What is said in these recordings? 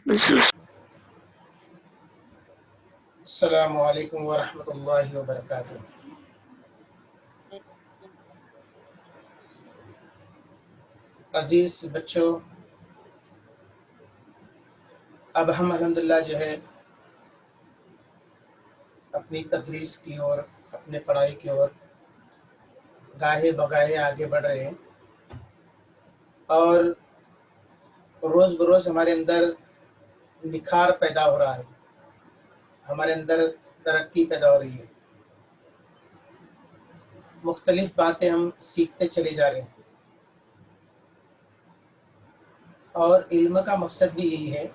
अस्सलामु अलैकुम व रहमतुल्लाहि व बरकातुहू। अजीज़ बच्चों, अब हम अल्हम्दुलिल्लाह जो है अपनी तदरीस की ओर, अपने पढ़ाई की ओर गाहे बगाहे आगे बढ़ रहे हैं और रोज़ बरोज़ हमारे अंदर निखार पैदा हो रहा है, हमारे अंदर तरक्की पैदा हो रही है, मुख्तलिफ़ बातें हम सीखते चले जा रहे हैं और इल्म का मकसद भी यही है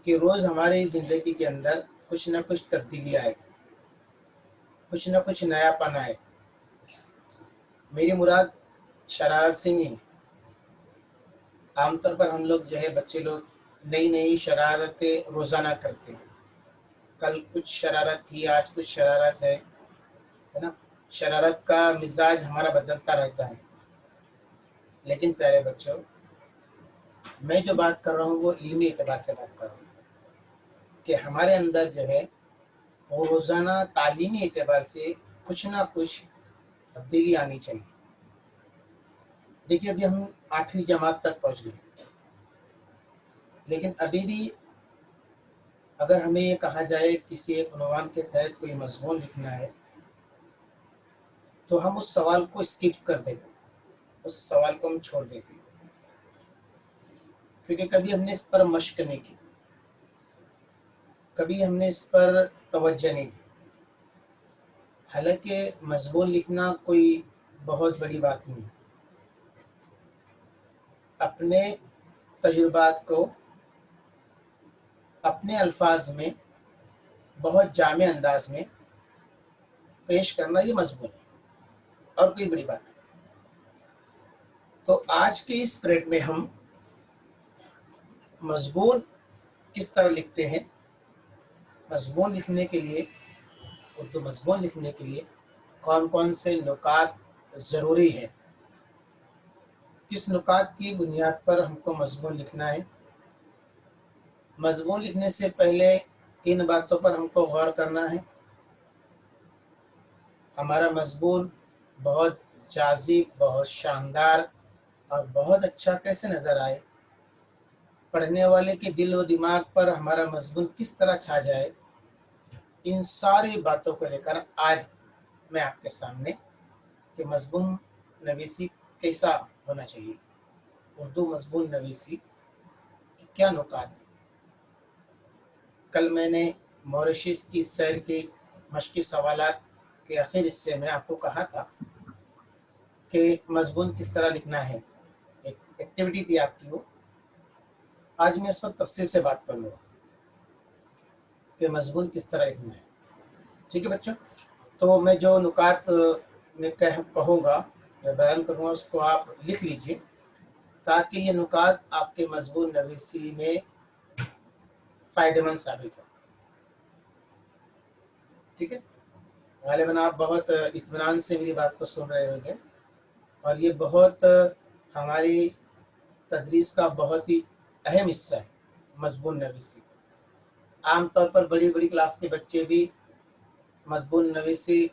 कि रोज़ हमारी ज़िंदगी के अंदर कुछ न कुछ तब्दीली आए, कुछ न कुछ नयापन आए। मेरी मुराद शरारत से नहीं। आमतौर पर हम लोग जो है बच्चे लोग नई नई शरारतें रोज़ाना करते हैं। कल कुछ शरारत थी, आज कुछ शरारत है ना। शरारत का मिजाज हमारा बदलता रहता है। लेकिन प्यारे बच्चों, मैं जो बात कर रहा हूँ वो इल्मी एतबार से बात कर रहा हूँ कि हमारे अंदर जो है वो रोज़ाना तालीमी एतबार से कुछ ना कुछ तब्दीली आनी चाहिए। देखिए, अभी हम 8वीं जमात तक पहुँच गए, लेकिन अभी भी अगर हमें ये कहा जाए किसी एक उन्वान के तहत कोई मज़मून लिखना है तो हम उस सवाल को स्किप कर देते, उस सवाल को हम छोड़ देते, क्योंकि कभी हमने इस पर मश्क नहीं की, कभी हमने इस पर तवज्जो नहीं दी। हालांकि मज़मून लिखना कोई बहुत बड़ी बात नहीं। अपने तजुर्बात को अपने अल्फाज में बहुत जामे अंदाज में पेश करना ये मज़मून है और कोई बड़ी बात नहीं। तो आज के इस पीरियड में हम मज़मून किस तरह लिखते हैं, मज़मून लिखने के लिए, उर्दू मज़मून लिखने के लिए कौन कौन से नुकात ज़रूरी है, किस नुकात की बुनियाद पर हमको मज़मून लिखना है, मज़मून लिखने से पहले किन बातों पर हमको गौर करना है, हमारा मज़मून बहुत जाज़िब, बहुत शानदार और बहुत अच्छा कैसे नज़र आए, पढ़ने वाले के दिल व दिमाग पर हमारा मज़मून किस तरह छा जाए। इन सारी बातों को लेकर आज मैं आपके सामने कि मज़मून नवीसी कैसा होना चाहिए, उर्दू मज़मून नवीसी की क्या नुकात है। कल मैंने मॉरिशस की सैर के मशक़ी सवालात के आखिर हिस्से में आपको कहा था कि मज़मून किस तरह लिखना है, एक एक्टिविटी थी आपकी वो। आज मैं उस पर तफसील से बात करूँगा कि मज़मून किस तरह लिखना है। ठीक है बच्चों, तो मैं जो नुकात में कहूँगा या बयान करूँगा उसको आप लिख लीजिए ताकि ये नुकात आपके मज़मून नवीसी में फ़ायदेमंद साबित हो। ठीक है, गालिबन आप बहुत इत्मीनान से मेरी बात को सुन रहे होंगे और ये बहुत हमारी तदरीस का बहुत ही अहम हिस्सा है मज़मून नवीसी। आमतौर पर बड़ी बड़ी क्लास के बच्चे भी मज़मून नवीसी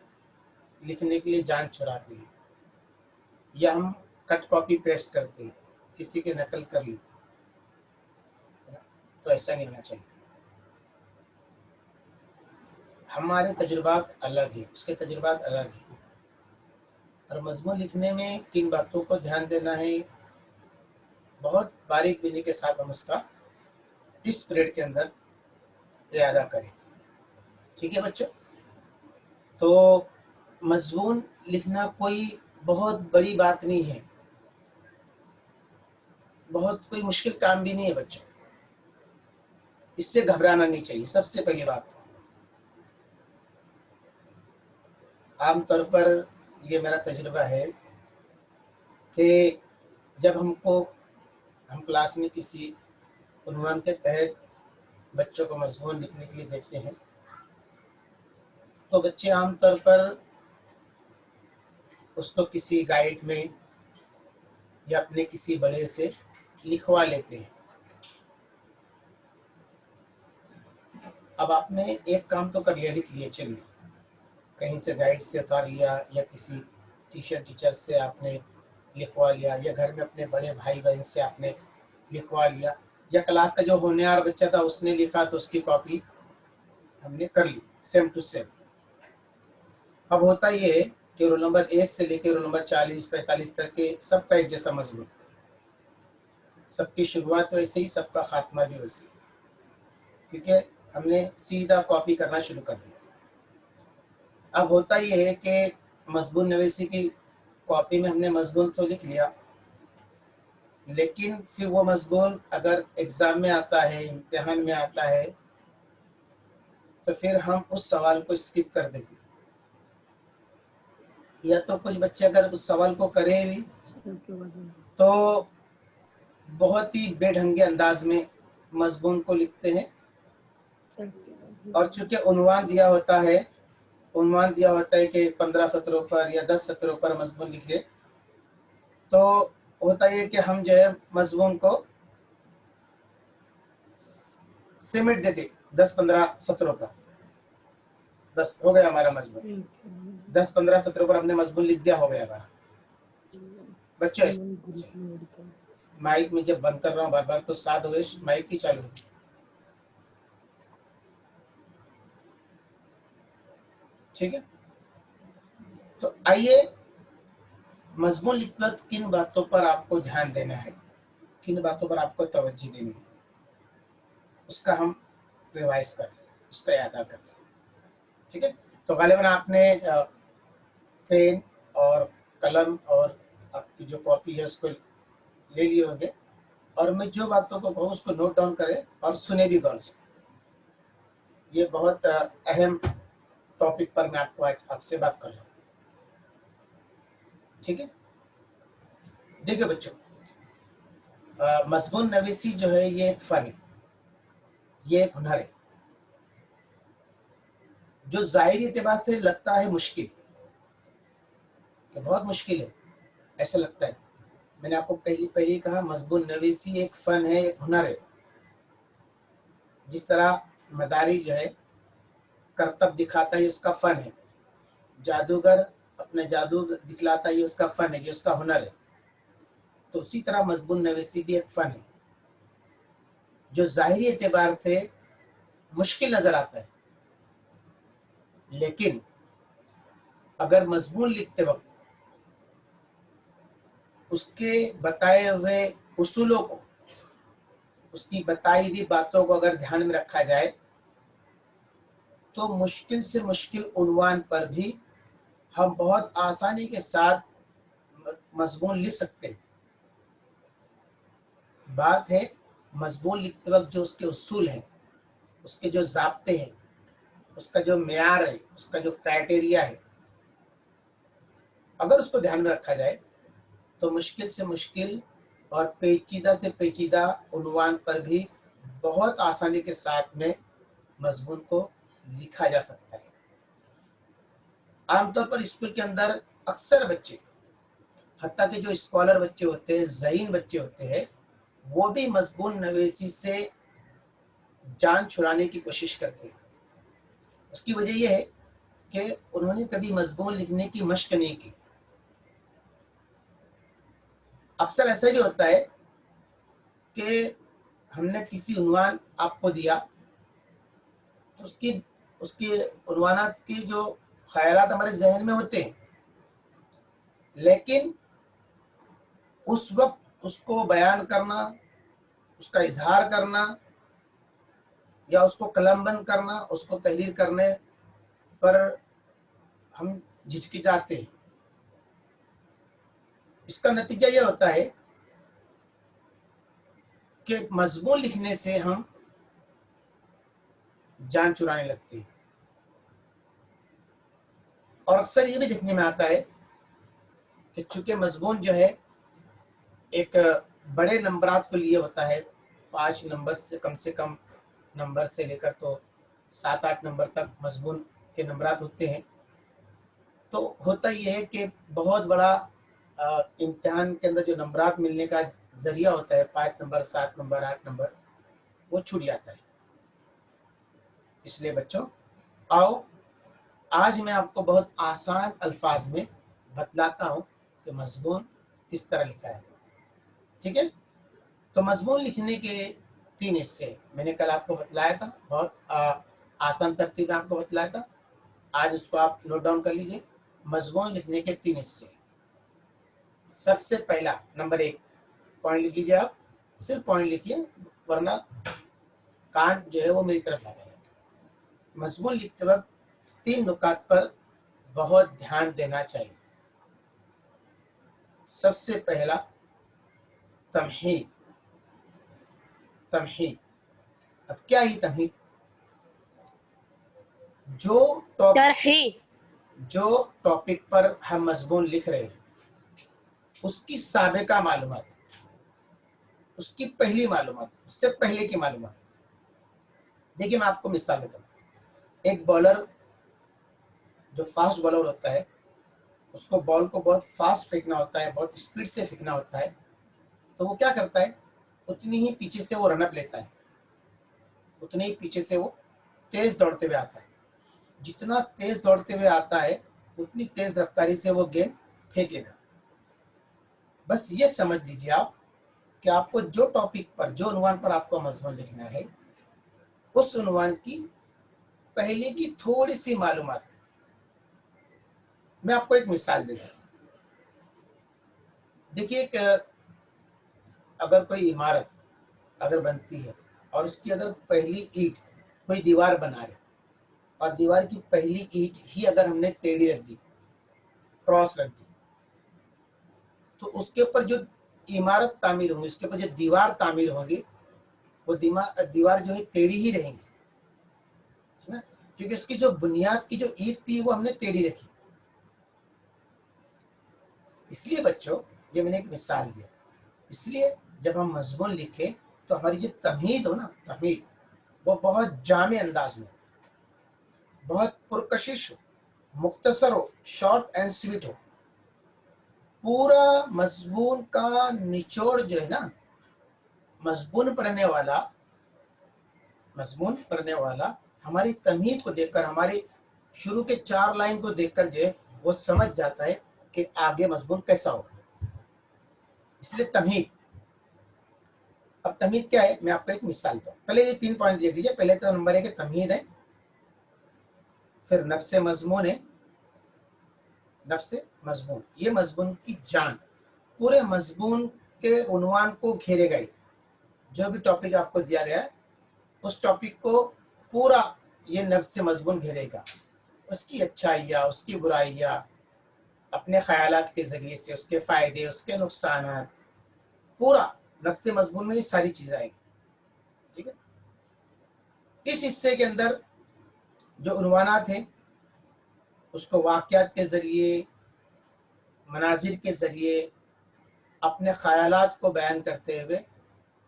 लिखने के लिए जान छुड़ाते हैं या हम कट कॉपी पेस्ट करते हैं, किसी की नकल कर ली, तो ऐसा नहीं होना चाहिए। हमारे तजुर्बात अलग है, उसके तजुर्बात अलग है और मज़मून लिखने में किन बातों को ध्यान देना है बहुत बारीक बीनी के साथ हम उसका इस पीरियड के अंदर इरादा करें। ठीक है बच्चों, तो मज़मून लिखना कोई बहुत बड़ी बात नहीं है, बहुत कोई मुश्किल काम भी नहीं है बच्चों, इससे घबराना नहीं चाहिए। सबसे पहली बात, आमतौर पर ये मेरा तजुर्बा है कि जब हम क्लास में किसी उन्वान के तहत बच्चों को मज़मून लिखने के लिए देखते हैं तो बच्चे आमतौर पर उसको किसी गाइड में या अपने किसी बड़े से लिखवा लेते हैं। अब आपने एक काम तो कर लिया, लिख लिया, चलिए कहीं से गाइड से उतार लिया या किसी टीचर से आपने लिखवा लिया या घर में अपने बड़े भाई बहन से आपने लिखवा लिया या क्लास का जो होनहार बच्चा था उसने लिखा तो उसकी कॉपी हमने कर ली सेम टू सेम। अब होता ये है कि रोल नंबर 1 से लेकर रोल नंबर 40-45 तक के सबका एक जैसा मजमून, सबकी शुरुआत वैसे ही, सबका खात्मा भी वैसे ही, क्योंकि हमने सीधा कॉपी करना शुरू कर दिया। अब होता ये है कि मजमून नवीसी की कॉपी में हमने मजमून तो लिख लिया, लेकिन फिर वो मजमून अगर एग्जाम में आता है, इम्तिहान में आता है, तो फिर हम उस सवाल को स्किप कर देंगे, या तो कुछ बच्चे अगर उस सवाल को करें भी तो बहुत ही बेढंगे अंदाज में मजमून को लिखते हैं, और चूंकि उन्वान दिया होता है कि 15 सत्रों पर या 10 सत्रों पर मजमून लिखे, तो होता है कि हम जो है मजमून को सिमट देते 10-15 सत्रों पर, बस हो गया हमारा मजमून, 10-15 सत्रों पर हमने मजमून लिख दिया, हो गया हमारा। बच्चों माइक में जब बंद कर रहा हूँ बार बार तो साथ हो, माइक की चालू है। ठीक है, तो आइए मजमून लिखते वक्त किन बातों पर आपको ध्यान देना है, किन बातों पर आपको तवज्जो देनी है, उसका हम रिवाइज कर, उसका याद कर। ठीक है, तो गालिबन आपने पेन और कलम और आपकी जो कॉपी है उसको ले लिए होंगे, और मैं जो बातों को कहूँ उसको नोट डाउन करें और सुने भी गौर से। ये बहुत अहम टॉपिक पर मैं आपको आज आपसे बात कर रहा हूँ। ठीक है, देखिए बच्चों, मजमून नवीसी जो है ये एक फन है, ये एक हुनर है जो जाहिर एतबार से लगता है मुश्किल, कि बहुत मुश्किल है ऐसा लगता है। मैंने आपको पहले ही कहा, मजमून नवीसी एक फन है, एक हुनर है। जिस तरह मदारी जो है करतब दिखाता है, उसका फन है, जादूगर अपने जादू दिखलाता है, उसका फन है, ये उसका हुनर है। तो उसी तरह मजमून नवीसी भी एक फन है जो जाहिरी एतबार से मुश्किल नजर आता है, लेकिन अगर मजमून लिखते वक्त उसके बताए हुए उसूलों को, उसकी बताई हुई बातों को अगर ध्यान में रखा जाए, तो मुश्किल से मुश्किल उन्वान पर भी हम बहुत आसानी के साथ मजमून लिख सकते हैं। बात है मजमून लिखते वक्त जो उसके उसूल हैं, उसके जो ज़ाब्ते हैं, उसका जो मेयार है, उसका जो क्राइटेरिया है, अगर उसको ध्यान में रखा जाए तो मुश्किल से मुश्किल और पेचीदा से पेचीदा उन्वान पर भी बहुत आसानी के साथ में मजमून को लिखा जा सकता है। आमतौर पर स्कूल के अंदर अक्सर बच्चे, हत्ता के जो स्कॉलर बच्चे होते हैं, ज़हीन बच्चे होते हैं, वो भी मजमून नवीसी से जान छुड़ाने की कोशिश करते हैं। उसकी वजह यह है कि उन्होंने कभी मजमून लिखने की मश्क नहीं की। अक्सर ऐसा भी होता है कि हमने किसी उन्वान आपको दिया, तो उसके उन्वानात के जो ख्यालात हमारे जहन में होते हैं, लेकिन उस वक्त उसको बयान करना, उसका इजहार करना या उसको कलमबंद करना, उसको तहरीर करने पर हम झिझकिचाते हैं। इसका नतीजा यह होता है कि मजमून लिखने से हम जान चुराने लगते हैं। और अक्सर ये भी देखने में आता है कि चूंकि मजमून जो है एक बड़े नंबरात को लिए होता है, 5 नंबर से कम नंबर से लेकर तो 7-8 नंबर तक मजमून के नंबरात होते हैं, तो होता यह है कि बहुत बड़ा इम्तिहान के अंदर जो नंबरात मिलने का जरिया होता है, 5 नंबर, 7 नंबर, 8 नंबर, वो छूट जाता है। इसलिए बच्चों आओ आज मैं आपको बहुत आसान अल्फाज में बतलाता हूँ कि मज़मून किस तरह लिखा है। ठीक है, तो मज़मून लिखने के 3 हिस्से मैंने कल आपको बतलाया था, बहुत आसान तरतीब में आपको बतलाया था। आज उसको आप नोट डाउन कर लीजिए। मज़मून लिखने के 3 हिस्से। सबसे पहला नंबर 1 पॉइंट लिख लीजिए, आप सिर्फ पॉइंट लिखिए वरना कान जो है वो मेरी तरफ लगाएगा। मज़मून लिखते वक्त 3 नुकात पर बहुत ध्यान देना चाहिए। सबसे पहला तमहीद। तमहीद, अब क्या ही तमहीद? जो टॉपिक पर हम मज़मून लिख रहे हैं उसकी साबिका मालूमात, उसकी पहली मालूमात, उससे पहले की मालूमात। देखिए मैं आपको मिसाल देता हूँ। एक बॉलर जो फास्ट बॉलर होता है उसको बॉल को बहुत फास्ट फेंकना होता है, बहुत स्पीड से फेंकना होता है, तो वो क्या करता है, उतनी ही पीछे से वो रनअप लेता है, उतने ही पीछे से वो तेज दौड़ते हुए आता है। जितना तेज दौड़ते हुए आता है उतनी तेज रफ्तारी से वो गेंद फेंकेगा। बस ये समझ लीजिए आप कि आपको जो टॉपिक पर, जो उन्वान पर आपको मज़मून लिखना है, उस उन्वान की पहले की थोड़ी सी मालूमात। मैं आपको एक मिसाल देता हूँ। देखिए अगर कोई इमारत अगर बनती है और उसकी अगर पहली ईंट कोई दीवार बना रहे और दीवार की पहली ईंट ही अगर हमने टेढ़ी रख दी, क्रॉस रख दी, तो उसके ऊपर जो इमारत तामीर होगी, उसके ऊपर जो दीवार तामीर होगी, वो दीवार जो है टेढ़ी ही रहेंगी, समझा? क्योंकि उसकी जो बुनियाद की जो ईंट थी वो हमने टेढ़ी रखी। इसलिए बच्चों ये मैंने एक मिसाल दिया। इसलिए जब हम मज़मून लिखें तो हमारी जो तमहीद हो ना, तमहीद वो बहुत जामे अंदाज में, बहुत पुरकशिश हो, मुख्तसर हो, शॉर्ट एंड स्वीट हो। पूरा मज़मून का निचोड़ जो है ना, मज़मून पढ़ने वाला हमारी तमहीद को देखकर, हमारी शुरू के 4 लाइन को देखकर जो है वो समझ जाता है कि आगे मज़मून कैसा होगा। इसलिए तमहीद। अब तमहीद क्या है, मैं आपको एक मिसाल दूं। पहले ये 3 पॉइंट देख लीजिए। पहले तो नंबर 1 है तमहीद है, फिर नफ्से मज़मून है। नफ्से मज़मून, ये मज़मून की जान, पूरे मज़मून के उन्वान को घेरेगा। जो भी टॉपिक आपको दिया गया है उस टॉपिक को पूरा ये नफ्से मज़मून घेरेगा। उसकी अच्छाइयाँ, उसकी बुराइयाँ, अपने ख्यालात के ज़रिए से उसके फ़ायदे, उसके नुकसान, पूरा नफ्से मज़मून में ये सारी चीज़ें आएंगी। ठीक है, इस हिस्से के अंदर जो उन्वानात हैं उसको वाक़यात के ज़रिए, मनाजिर के ज़रिए, अपने ख़यालात को बयान करते हुए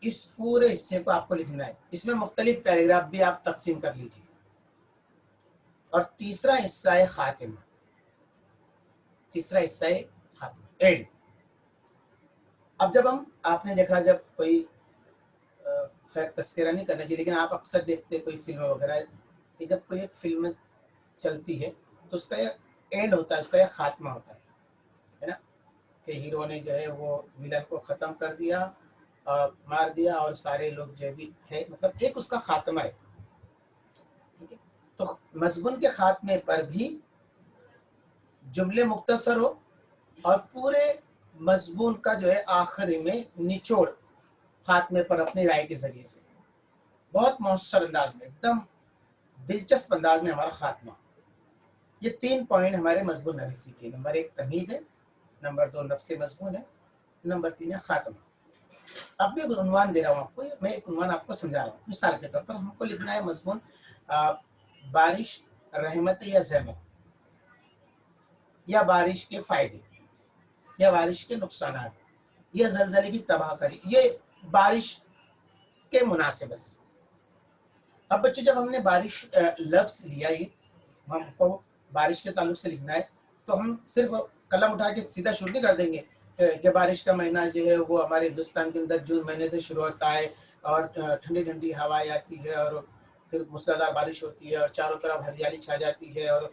इस पूरे हिस्से को आपको लिखना है। इसमें मुख्तलिफ पैराग्राफ भी आप तकसीम कर लीजिए। और तीसरा हिस्सा है खातिमा। तीसरा हिस्सा है खातिमा, एंड। अब जब हम, आपने देखा जब कोई खैर तस्करा नहीं करना चाहिए, लेकिन आप अक्सर देखते कोई फिल्म वगैरह कि जब कोई एक फिल्म चलती है तो उसका एक एंड होता है, उसका एक खात्मा होता है ना, कि हीरो ने जो है वो विलन को ख़त्म कर दिया, मार दिया और सारे लोग जो भी है, मतलब एक उसका खात्मा है। ठीक है, तो मज़मून के खात्मे पर भी जुमले मुख्तसर हो और पूरे मज़मून का जो है आखिरी में निचोड़ खात्मे पर अपनी राय के ज़रिए से बहुत मौसर अंदाज में, एकदम दिलचस्प अंदाज में हमारा खात्मा। ये 3 पॉइंट हमारे मज़मून नवीसी के। नंबर 1 तमहीद है, नंबर 2 नफ्से मज़मून है, नंबर 3 है खात्मा। अब मैं एक उन्वान दे रहा हूँ आपको, मैं एक उन्वान आपको समझा रहा हूँ। मिसाल के तौर पर हमको लिखना है मज़मून बारिश रहमत या ज़हमत, या बारिश के फ़ायदे, या बारिश के नुकसान, या ज़लज़ले की तबाहकारी, ये बारिश के मुनासिबत से। अब बच्चों जब हमने बारिश लफ्ज़ लिया, ये हमको बारिश के ताल्लुक से लिखना है, तो हम सिर्फ कलम उठा के सीधा शुरू नहीं कर देंगे कि बारिश का महीना जो है वो हमारे हिंदुस्तान के अंदर जून महीने से शुरू होता है और ठंडी ठंडी हवाएं आती है और फिर मूसलाधार बारिश होती है और चारों तरफ हरियाली छा जाती है और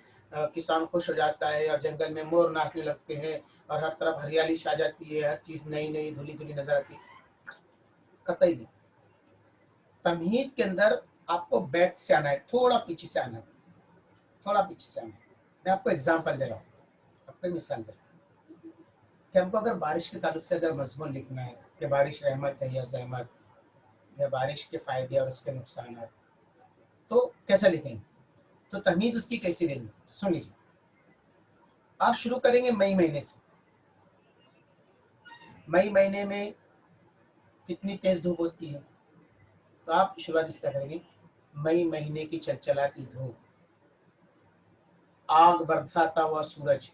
किसान खुश हो जाता है और जंगल में मोर नाचने लगते हैं और हर तरफ हरियाली छा जाती है, हर चीज़ नई नई धुली धुली नजर आती है। कतई नहीं। तमहीद के अंदर आपको बैक से आना है, थोड़ा पीछे से आना है, थोड़ा पीछे से आना है। मैं आपको एग्जाम्पल दे रहा हूँ, अपनी मिसाल दे रहा हूँ कि हमको अगर बारिश के ताल्लुक से अगर मजमून लिखना है कि बारिश रहमत है या जहमत, या बारिश के फ़ायदे और उसके नुकसान, तो कैसे लिखेंगे, तो तमीज़ उसकी कैसी रहेगी, सुन लीजिए। आप शुरू करेंगे मई महीने से। मई महीने में कितनी तेज़ धूप होती है, तो आप शुरुआत इस तरह करेंगे, मई महीने की चलचलाती धूप, आग बरसाता हुआ सूरज,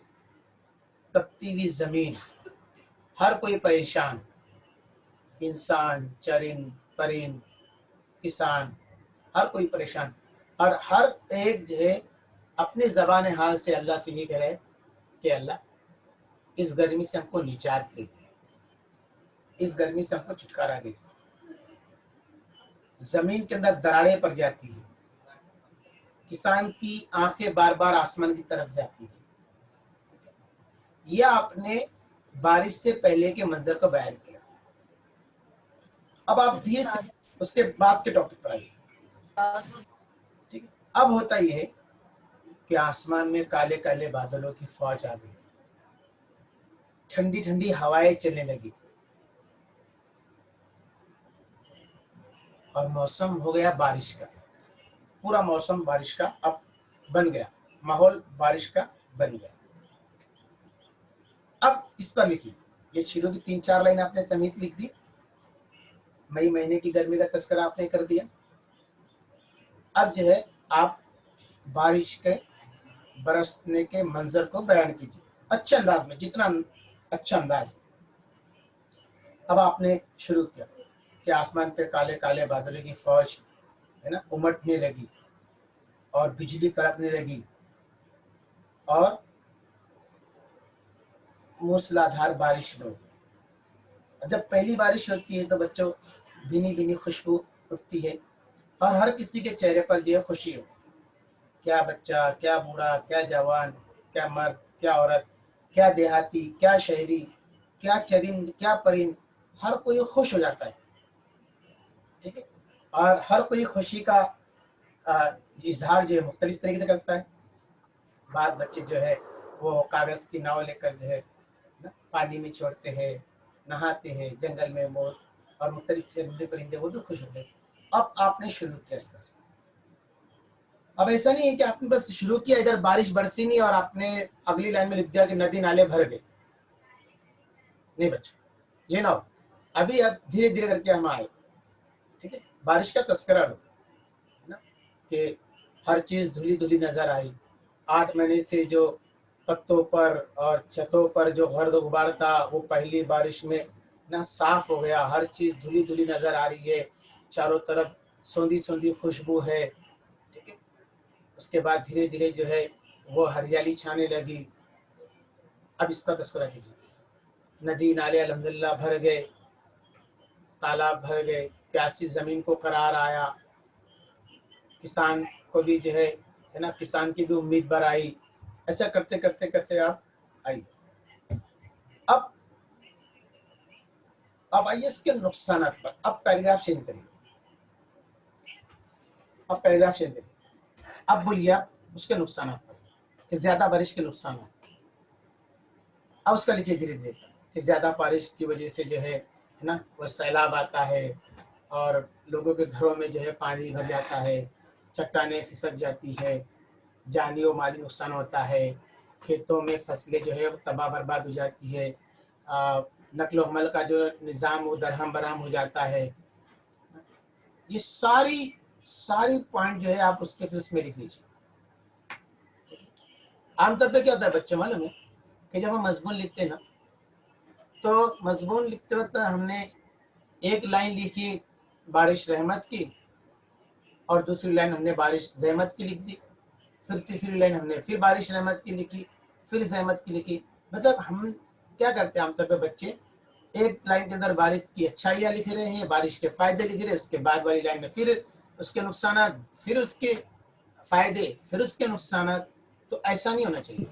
तपती हुई ज़मीन, हर कोई परेशान, इंसान, चरिंद, परिंद, किसान, हर कोई परेशान, और हर एक जो है अपने ज़बान हाल से अल्लाह से ये कह रहे कि अल्लाह इस गर्मी से हमको निजात दे दे, इस गर्मी से हमको छुटकारा दे दे। ज़मीन के अंदर दरारें पड़ जाती है, किसान की आंखें बार बार आसमान की तरफ जाती है। यह आपने बारिश से पहले के मंजर को बयान किया। अब आप धीरे से उसके बाद के टॉपिक पर आइए, ठीक है। अब होता यह है कि आसमान में काले काले बादलों की फौज आ गई, ठंडी ठंडी हवाएं चलने लगी और मौसम हो गया बारिश का। पूरा मौसम बारिश का अब बन गया, माहौल बारिश का बन गया। अब इस पर लिखिए, ये शुरू की 3-4 लाइन आपने तमीज़ लिख दी, मई महीने की गर्मी का तस्करा आपने कर दिया। अब जो है आप बारिश के बरसने के मंजर को बयान कीजिए अच्छे अंदाज में, जितना अच्छा अंदाज। अब आपने शुरू किया कि आसमान पे काले काले बादलों की फौज है ना उमटने लगी और बिजली कड़कने लगी और मूसलाधार बारिश हो गई। जब पहली बारिश होती है तो बच्चों भीनी भीनी खुशबू उठती है और हर किसी के चेहरे पर जो है खुशी होती है। क्या बच्चा, क्या बूढ़ा, क्या जवान, क्या मर्द, क्या औरत, क्या देहाती, क्या शहरी, क्या चरिंद, क्या परिंद, हर कोई खुश हो जाता है, ठीक है। और हर कोई खुशी का इजहार जो है मुख्तलिफ तरीके से करता है। बाद बच्चे जो है वो कागज़ की नाव लेकर जो है ना पानी में छोड़ते हैं, नहाते हैं, जंगल में मोर और मुख्तलिफ चरिंदे परिंदे वो भी खुश होते हैं। अब आपने शुरू किया इस तरह। अब ऐसा नहीं है कि आपने बस शुरू किया, इधर बारिश बरसी नहीं और आपने अगली लाइन में लिख दिया कि नदी नाले भर गए। नहीं बच्चों, ये ना हो। अभी अब धीरे धीरे करके हम आए, ठीक है। बारिश का तस्करा लो ना कि हर चीज़ धुली धुली नजर आई। 8 महीने से जो पत्तों पर और छतों पर जो गर्द गुबार था वो पहली बारिश में ना साफ हो गया, हर चीज़ धुली धुली नजर आ रही है, चारों तरफ सौंधी सौंधी खुशबू है, ठीक है। उसके बाद धीरे धीरे जो है वो हरियाली छाने लगी। अब इसका तस्करा कीजिए। नदी नाले अल्हम्दुलिल्लाह भर गए, तालाब भर गए, प्यासी ज़मीन को करार आया, किसान को भी जो है ना किसान की भी उम्मीद भर आई। ऐसा करते करते करते आप आइए। अब अब आइए इसके नुकसान पर। अब पैराग्राफ चेंज करिए, अब पैराग्राफ चेंज करिए। अब बोलिए आप उसके नुकसान पर कि ज़्यादा बारिश के नुकसान। अब उसका लिखिए धीरे धीरे कि ज़्यादा बारिश की वजह से जो है ना वो सैलाब आता है और लोगों के घरों में जो है पानी भर जाता है, चट्टानें खिसक जाती है, जानी और माली नुकसान होता है, खेतों में फसलें जो है तबाह बर्बाद हो जाती है, नकलो हमल का जो निज़ाम वो दरहम बरहम हो जाता है। ये सारी सारी पॉइंट जो है आप उसके फिर उसमें लिख लीजिए। आमतौर पर क्या होता है बच्चों मालूम है कि जब हम मजमून लिखते हैं ना तो मजमून लिखते वक्त हमने एक लाइन लिखी बारिश रहमत की और दूसरी लाइन हमने बारिश जहमत की लिख दी, फिर तीसरी लाइन हमने फिर बारिश रहमत की लिखी, फिर जहमत की लिखी। मतलब हम क्या करते हैं आमतौर पर बच्चे एक लाइन के अंदर बारिश की अच्छाइयाँ लिख रहे हैं, बारिश के फायदे लिख रहे हैं, उसके बाद वाली लाइन में फिर उसके नुकसानात, फिर उसके फायदे, फिर उसके नुकसानात। तो ऐसा नहीं होना चाहिए।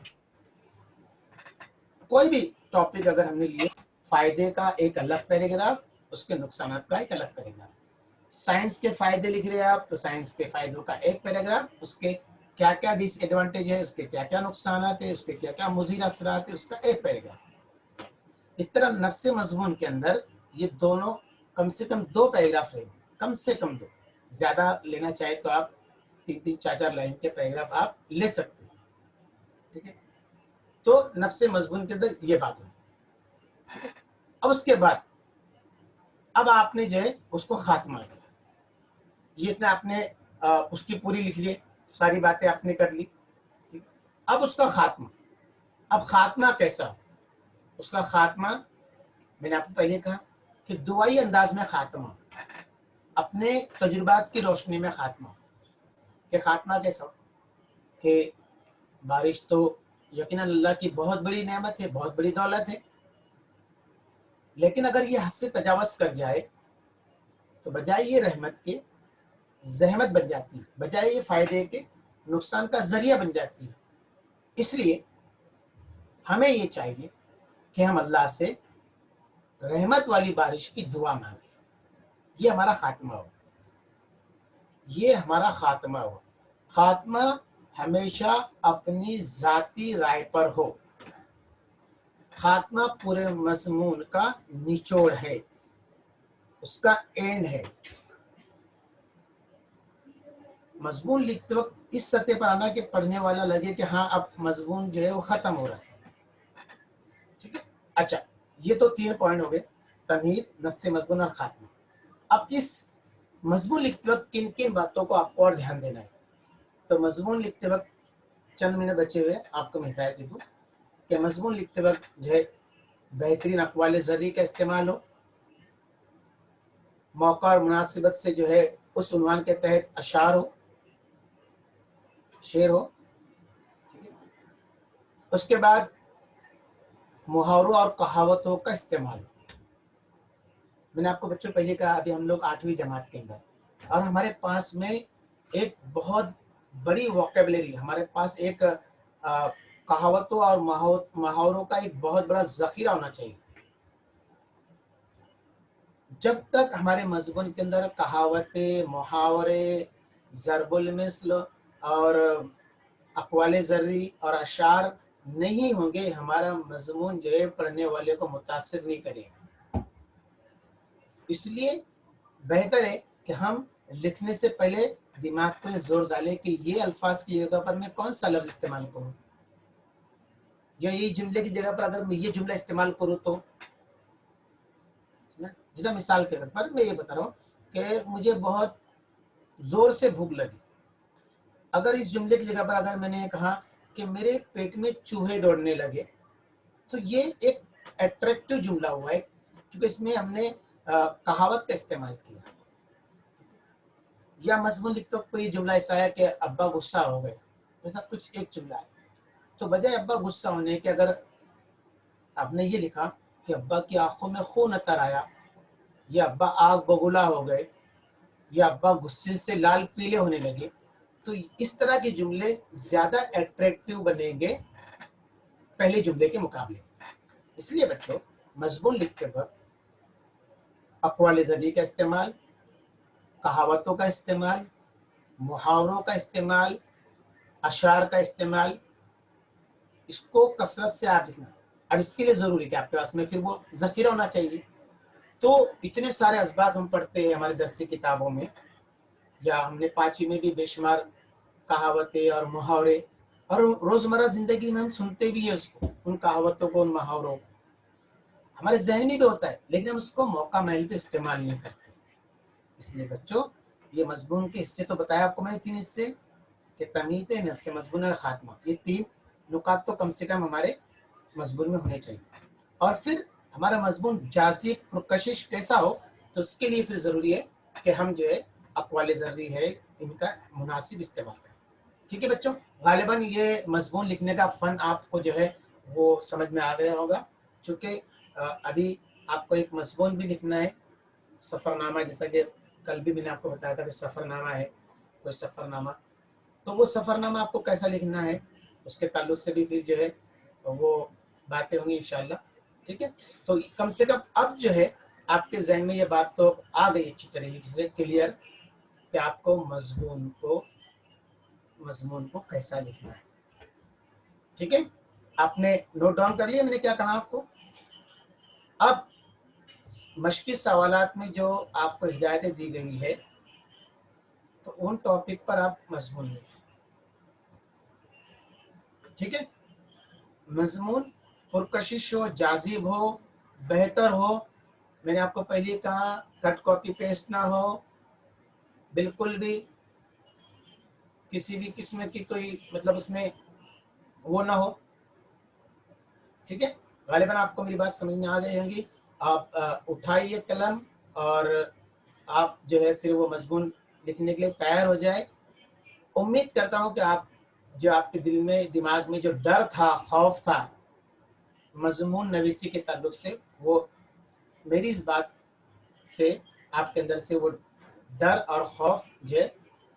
कोई भी टॉपिक अगर हमने लिए, फायदे का एक अलग पैराग्राफ, उसके नुकसानात का एक अलग पैराग्राफ। साइंस के फायदे लिख रहे हैं आप, तो साइंस के फायदों का एक पैराग्राफ, उसके क्या क्या डिसएडवांटेज है, उसके क्या क्या नुकसानात है, उसके क्या क्या मुज़ीर असरात है, उसका एक पैराग्राफ। इस तरह नफ्स मजमून के अंदर ये दोनों कम से कम 2 पैराग्राफ रहेंगे, कम से कम 2। ज़्यादा लेना चाहे तो आप 3-3, 4-4 लाइन के पैराग्राफ आप ले सकते हैं। ठीक है, तो नफ्स मजमून के अंदर ये बात हुई। अब उसके बाद अब आपने जो है उसको खात्मा किया। ये इतना आपने उसकी पूरी लिख ली, सारी बातें आपने कर ली। ठीक, अब उसका खात्मा। अब खात्मा कैसा? उसका खात्मा मैंने आपको पहले कहा कि दुआई अंदाज में खात्मा, अपने तजुर्बात की रोशनी में खात्मा। कि खात्मा कैसा? कि बारिश तो यकीनन अल्लाह की बहुत बड़ी नेमत है, बहुत बड़ी दौलत है, लेकिन अगर ये हद से तजावज़ कर जाए तो बजाय ये रहमत के ज़हमत बन जाती है, बजाय ये फ़ायदे के नुकसान का ज़रिया बन जाती है। इसलिए हमें ये चाहिए कि हम अल्लाह से रहमत वाली बारिश की दुआ मांगें। ये हमारा खात्मा हो, ये हमारा खात्मा हो। खात्मा हमेशा अपनी ज़ाती राय पर हो। खात्मा पूरे मज़मून का निचोड़ है, उसका एंड है। मज़मून लिखते वक्त इस सतह पर आना कि पढ़ने वाला लगे कि हाँ अब मज़मून जो है वो ख़त्म हो रहा है। ठीक है, अच्छा, ये तो 3 पॉइंट हो गए, तमहीद, नफ्स मज़मून और खात्मा। अब इस मज़मून लिखते वक्त किन किन बातों को आपको और ध्यान देना है? तो मज़मून लिखते वक्त चंद मिनट बचे हुए आपको मैं हिदायत दे दूँ कि मज़मून लिखते वक्त जो है बेहतरीन अक़वाल ज़र्री का इस्तेमाल हो, मौका और मुनासिबत से जो है उस उन्वान के तहत अशार हो, शेर हो। ठीक है, उसके बाद मुहावरों और कहावतों का इस्तेमाल। मैंने आपको बच्चों पहले कहा अभी हम लोग 8वीं जमात के अंदर, और हमारे पास में एक बहुत बड़ी वोकेबलरी, हमारे पास एक कहावतों और मुहावरों का एक बहुत बड़ा ज़ख़ीरा होना चाहिए। जब तक हमारे मज़मून के अंदर कहावतें, मुहावरे, ज़रबुल मिस्ल और अक़वाल ज़र्री और अशार नहीं होंगे, हमारा मज़मून जो है पढ़ने वाले को मुतासिर नहीं करेगा। इसलिए बेहतर है कि हम लिखने से पहले दिमाग पे जोर डालें कि ये अल्फाज की जगह पर मैं कौन सा लफ्ज़ इस्तेमाल करूँ, या ये जुमले की जगह पर अगर मैं ये जुमला इस्तेमाल करूँ तो। जैसा मिसाल के तौर पर मैं ये बता रहा हूँ कि मुझे बहुत ज़ोर से भूख लगी, अगर इस जुमले की जगह पर अगर मैंने कहा कि मेरे पेट में चूहे दौड़ने लगे, तो ये एक अट्रैक्टिव जुमला हुआ है, क्योंकि इसमें हमने कहावत का इस्तेमाल किया। या मज़मून लिखते वक्त कोई जुमला ऐसा है कि अब्बा गुस्सा हो गए, ऐसा कुछ एक जुमला है, तो बजाय अब्बा गुस्सा होने के अगर आपने ये लिखा कि अब्बा की आंखों में खून अतर आया, या अब्बा आग बबूला हो गए, या अब्बा गुस्से से लाल पीले होने लगे, तो इस तरह के जुमले ज़्यादा अट्रैक्टिव बनेंगे पहले जुमले के मुकाबले। इसलिए बच्चों, मज़मून लिखते वक्त अक़वाल ज़र्री का इस्तेमाल, कहावतों का इस्तेमाल, मुहावरों का इस्तेमाल, अशार का इस्तेमाल, इसको कसरत से आप लिखना। और इसके लिए ज़रूरी है कि आपके पास में फिर वो ज़ख़ीरा होना चाहिए। तो इतने सारे असबाब हम पढ़ते हैं हमारी दरसी किताबों में, या हमने 5वीं में भी बेशुमार कहावतें और मुहावरे, और रोज़मर्रा ज़िंदगी में हम सुनते भी हैं उसको, उन कहावतों को, उन मुहावरों को। हमारे ज़हन में भी होता है, लेकिन हम उसको मौका महल पे इस्तेमाल नहीं करते। इसलिए बच्चों, ये मज़मून के हिस्से तो बताया आपको मैंने 3 हिस्से, कि तमीज़, नफ्स मज़मून और ख़ात्मा। ये 3 नुकात तो कम से कम हमारे मज़मून में होने चाहिए। और फिर हमारा मज़मून जाज़िब, पुरकशिश कैसा हो, तो उसके लिए फिर ज़रूरी है कि हम जो है अक़वाल ज़र्री है इनका मुनासिब इस्तेमाल करें। ठीक है बच्चों, ग़ालिबन ये मज़मून लिखने का फ़न आपको जो है वो समझ में आ गया होगा। चूँकि अभी आपको एक मज़मून भी लिखना है, सफ़रनामा, जैसा कि कल भी मैंने आपको बताया था कि सफ़रनामा है, कोई सफ़रनामा, तो वो सफ़रनामा आपको कैसा लिखना है उसके ताल्लुक से भी फिर जो है वो बातें होंगी इंशाल्लाह, ठीक है। तो कम से कम अब जो है आपके जहन में ये बात तो आ गई अच्छी तरीके से क्लियर कि आपको मजमून को कैसा लिखना है, ठीक है। आपने नोट डाउन कर लिया मैंने क्या कहा आपको। अब मश्की सवालात में जो आपको हिदायतें दी गई है तो उन टॉपिक पर आप मजमून लिखें, ठीक है। मजमून पुरकशिश हो, जाजिब हो, बेहतर हो। मैंने आपको पहले कहा कट कॉपी पेस्ट ना हो, बिल्कुल भी किसी भी किस्म की कोई मतलब उसमें वो ना हो, ठीक है। गालिबन आपको मेरी बात समझ में आ गई होंगी। आप उठाइए कलम और आप जो है फिर वो मजमून लिखने के लिए तैयार हो जाए। उम्मीद करता हूँ कि आप जो आपके दिल में दिमाग में जो डर था, खौफ था मजमून नवीसी के ताल्लुक से, वो मेरी इस बात से आपके अंदर से वो डर और खौफ जो है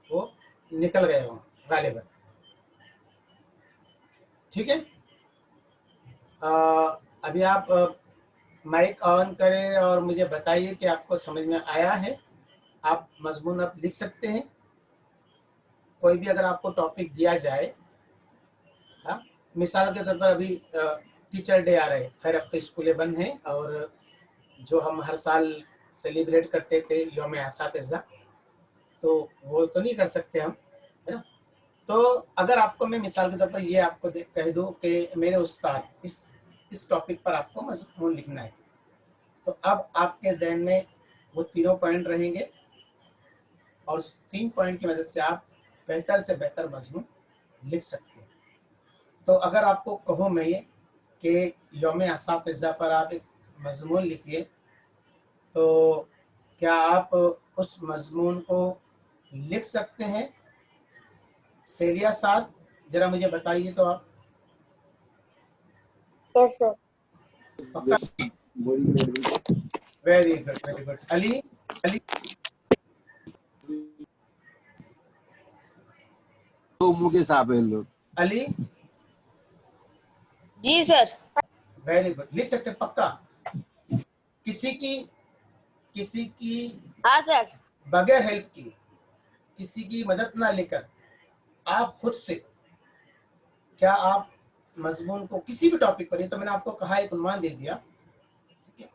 वो निकल गए हों गालिबन, ठीक है। अभी आप माइक ऑन करें और मुझे बताइए कि आपको समझ में आया है। आप मजमून अब लिख सकते हैं। कोई भी अगर आपको टॉपिक दिया जाए, हाँ, मिसाल के तौर पर अभी टीचर डे आ रहे हैं, खैर अब तो स्कूलें बंद हैं और जो हम हर साल सेलिब्रेट करते थे यौम एसातिज़ा, तो वो तो नहीं कर सकते हम, है ना। तो अगर आपको मैं मिसाल के तौर पर ये आपको कह दूँ कि मेरे उस्ताद इस टॉपिक पर आपको मजमून लिखना है, तो अब आपके जहन में वो तीनों पॉइंट रहेंगे और उस 3 पॉइंट की मदद से आप बेहतर से बेहतर मजमून लिख सकते हैं। तो अगर आपको कहूँ मैं ये कि यौम एसातिज़ा पर आप एक मजमून लिखिए, तो क्या आप उस मजमून को लिख सकते हैं? सेलिया साद, जरा मुझे बताइए तो आप। Yes sir. पक्का? Very good, very good. Ali, Ali मुके साहब है लोग। अली, जी सर। वेरी गुड, लिख सकते हैं पक्का। किसी की हाँ सर। बगैर हेल्प की, किसी की मदद ना लेकर आप खुद से क्या आप मजमून को किसी भी टॉपिक पर, ये तो मैंने आपको कहा एक उन्वान दे दिया, ठीक है,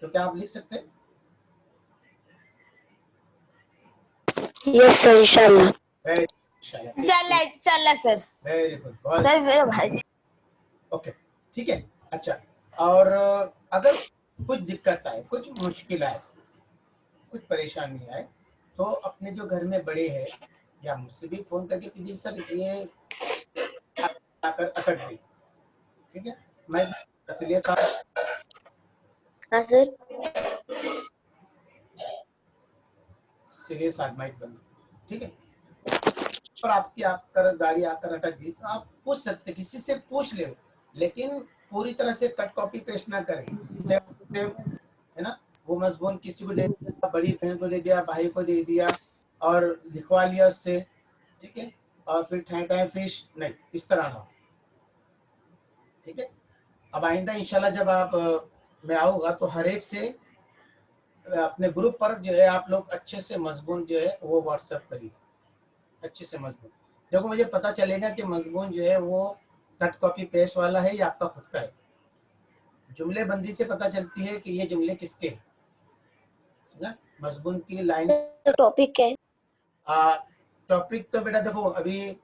तो क्या आप लिख सकते हैं? यस सर, इंशाल्लाह। वेरी इंशाल्लाह इंशाल्लाह सर। वेरी गुड, बहुत सर मेरा भाई। ओके, ठीक है। अच्छा, और अगर कुछ दिक्कत आए, कुछ मुश्किल आए, कुछ परेशानी आए, तो अपने जो घर में बड़े हैं या मुझसे भी फ़ोन करके कि जी सर ये आकर अटक गई, ठीक है। मैं इसलिए साहब हाँ सर। सीरियस माइक बंद, ठीक है। पर आपकी आकर गाड़ी आकर अटक गई तो आप पूछ सकते, किसी से पूछ ले, लेकिन पूरी तरह से कट कॉपी पेस्ट ना करें। सेम सेम, है ना, वो मजमून किसी को दे दिया, बड़ी बहन को दे दिया, भाई को दे दिया और लिखवा लिया उससे, ठीक है, और फिर ठै फिश नहीं, इस तरह ना हो, ठीक है। अब आइंदा इंशाल्लाह जब आप मैं आऊँगा तो हर एक से अपने ग्रुप पर जो है आप लोग अच्छे से मजमून जो है वो व्हाट्सएप करिए, अच्छे से मजमून। देखो मुझे पता चलेगा कि मजमून जो है वो कट कॉपी पेस्ट वाला है या आपका खुद का है। जुमले बंदी से पता चलती है कि ये जुमले किसके हैं, ना। मजमून की लाइन टॉपिक क्या है? टॉपिक तो बेटा देखो अभी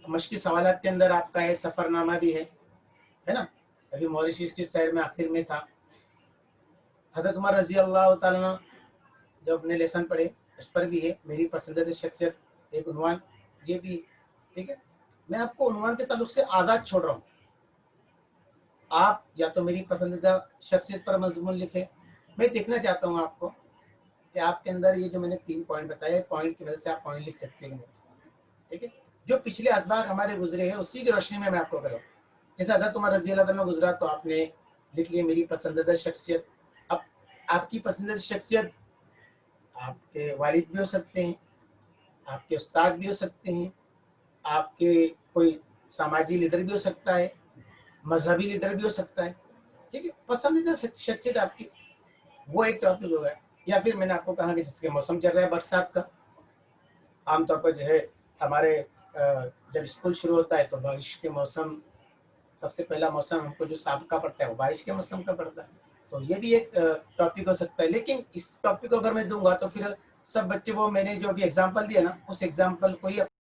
मश्की सवालात के अंदर आपका है, सफ़रनामा भी है ना। अभी मॉरिशस के शहर में आखिर में था, हज़रत उमर रजी अल्लाह ताला अन्हु जो अपने लेसन पढ़े उस पर भी है, मेरी पसंदीदा शख्सियत एक उन्वान ये भी, ठीक है। मैं आपको उन्वान के ताल्लुक से आज़ाद छोड़ रहा हूँ, आप या तो मेरी पसंदीदा शख्सियत पर मजमून लिखें। मैं देखना चाहता हूँ आपको कि आपके अंदर ये जो मैंने 3 पॉइंट बताए, पॉइंट की वजह से आप पॉइंट लिख सकते हैं, ठीक है। जो पिछले असबाक हमारे गुजरे हैं उसी की रोशनी में मैं आपको करूँ, जैसे हज़रत उमर रज़ी अल्लाह अन्हु गुजरा तो आपने लिख लिया मेरी पसंदीदा शख्सियत। अब आपकी पसंदीदा शख्सियत आपके वालिद भी हो सकते हैं, आपके उस्ताद भी हो सकते हैं, आपके कोई सामाजिक लीडर भी हो सकता है, मजहबी लीडर भी हो सकता है। ठीक है, पसंदीदा शख्सियत आपकी, वो एक टॉपिक होगा। या फिर मैंने आपको कहा कि जिसके मौसम चल रहा है बरसात का, आमतौर पर जो है हमारे जब स्कूल शुरू होता है तो बारिश के मौसम, सबसे पहला मौसम हमको जो साबका पड़ता है वो बारिश के मौसम का पड़ता है। तो ये भी एक टॉपिक हो सकता है। लेकिन इस टॉपिक को अगर मैं दूंगा तो फिर सब बच्चे, वो मैंने जो अभी एग्जांपल दिया ना, उस एग्जांपल को ही